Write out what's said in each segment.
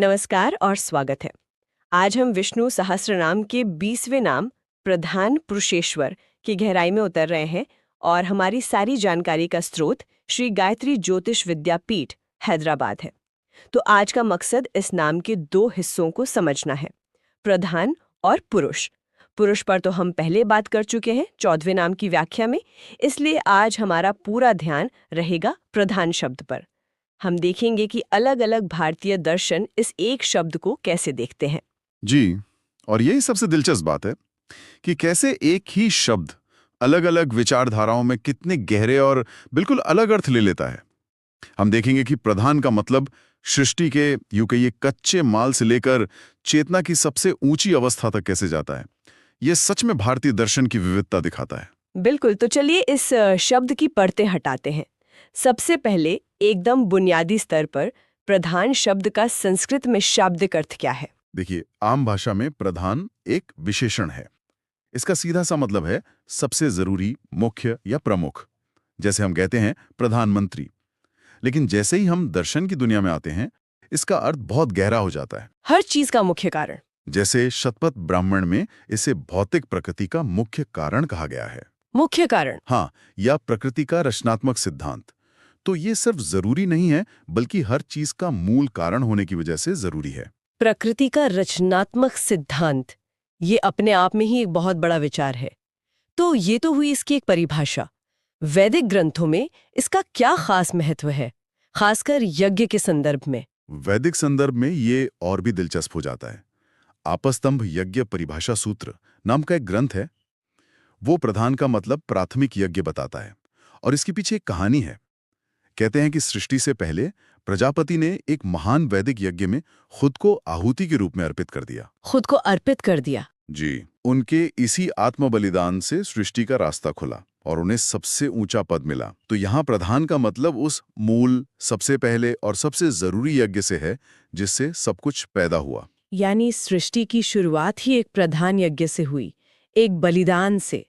नमस्कार और स्वागत है। आज हम विष्णु सहस्त्रनाम के 20वें नाम प्रधान पुरुषेश्वर की गहराई में उतर रहे हैं और हमारी सारी जानकारी का स्रोत श्री गायत्री ज्योतिष विद्यापीठ हैदराबाद है। तो आज का मकसद इस नाम के दो हिस्सों को समझना है, प्रधान और पुरुष। पुरुष पर तो हम पहले बात कर चुके हैं 14वें नाम की व्याख्या में, इसलिए आज हमारा पूरा ध्यान रहेगा प्रधान शब्द पर। हम देखेंगे कि अलग-अलग भारतीय दर्शन इस एक शब्द को कैसे देखते हैं। जी, और यही सबसे दिलचस्प बात है कि कैसे एक ही शब्द अलग-अलग विचारधाराओं में कितने गहरे और बिल्कुल अलग अर्थ ले लेता है। हम देखेंगे कि प्रधान का मतलब सृष्टि के यूं कहिए कच्चे माल से लेकर चेतना की सबसे ऊंची अवस्था तक कैसे जाता है। ये सच में भारतीय दर्शन की विविधता दिखाता है। बिल्कुल, तो चलिए इस शब्द की परतें हटाते हैं। सबसे पहले एकदम बुनियादी स्तर पर प्रधान शब्द का संस्कृत में शाब्दिक अर्थ क्या है? देखिए, आम भाषा में प्रधान एक विशेषण है। इसका सीधा सा मतलब है सबसे जरूरी, मुख्य या प्रमुख। जैसे हम कहते हैं प्रधानमंत्री। लेकिन जैसे ही हम दर्शन की दुनिया में आते हैं, इसका अर्थ बहुत गहरा हो जाता है। हर चीज का मुख्य कारण। जैसे शतपथ ब्राह्मण में इसे भौतिक प्रकृति का मुख्य कारण कहा गया है। मुख्य कारण। हाँ, या प्रकृति का रचनात्मक सिद्धांत। तो ये सिर्फ जरूरी नहीं है, बल्कि हर चीज का मूल कारण होने की वजह से जरूरी है। प्रकृति का रचनात्मक सिद्धांत, ये अपने आप में ही एक बहुत बड़ा विचार है। तो ये तो हुई इसकी एक परिभाषा। वैदिक ग्रंथों में इसका क्या खास महत्व है, खासकर यज्ञ के संदर्भ में? वैदिक संदर्भ में ये और भी दिलचस्प हो जाता है। आपस्तंभ यज्ञ परिभाषा सूत्र नाम का एक ग्रंथ है। वो प्रधान का मतलब प्राथमिक यज्ञ बताता है, और इसके पीछे एक कहानी है। कहते हैं कि सृष्टि से पहले प्रजापति ने एक महान वैदिक यज्ञ में खुद को आहुति के रूप में अर्पित कर दिया। खुद को अर्पित कर दिया? जी, उनके इसी आत्म बलिदान से सृष्टि का रास्ता खुला और उन्हें सबसे ऊंचा पद मिला। तो यहाँ प्रधान का मतलब उस मूल, सबसे पहले और सबसे जरूरी यज्ञ से है जिससे सब कुछ पैदा हुआ। यानी सृष्टि की शुरुआत ही एक प्रधान यज्ञ से हुई, एक बलिदान से।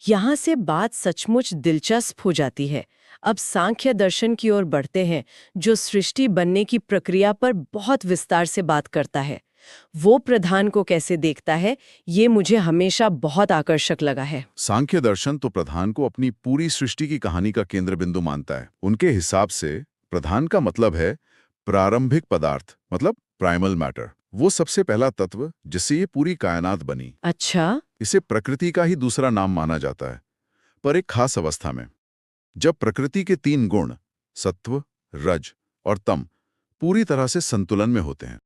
यहाँ से बात सचमुच दिलचस्प हो जाती है। अब सांख्य दर्शन की ओर बढ़ते हैं, जो सृष्टि बनने की प्रक्रिया पर बहुत विस्तार से बात करता है। वो प्रधान को कैसे देखता है, ये मुझे हमेशा बहुत आकर्षक लगा है। सांख्य दर्शन तो प्रधान को अपनी पूरी सृष्टि की कहानी का केंद्र बिंदु मानता है। उनके हिसाब से प्रधान का मतलब है प्रारंभिक पदार्थ, मतलब प्राइमल मैटर। वो सबसे पहला तत्व जिससे ये पूरी कायनात बनी। अच्छा। इसे प्रकृति का ही दूसरा नाम माना जाता है, पर एक खास अवस्था में, जब प्रकृति के 3 गुण सत्व, रज और तम पूरी तरह से संतुलन में होते हैं।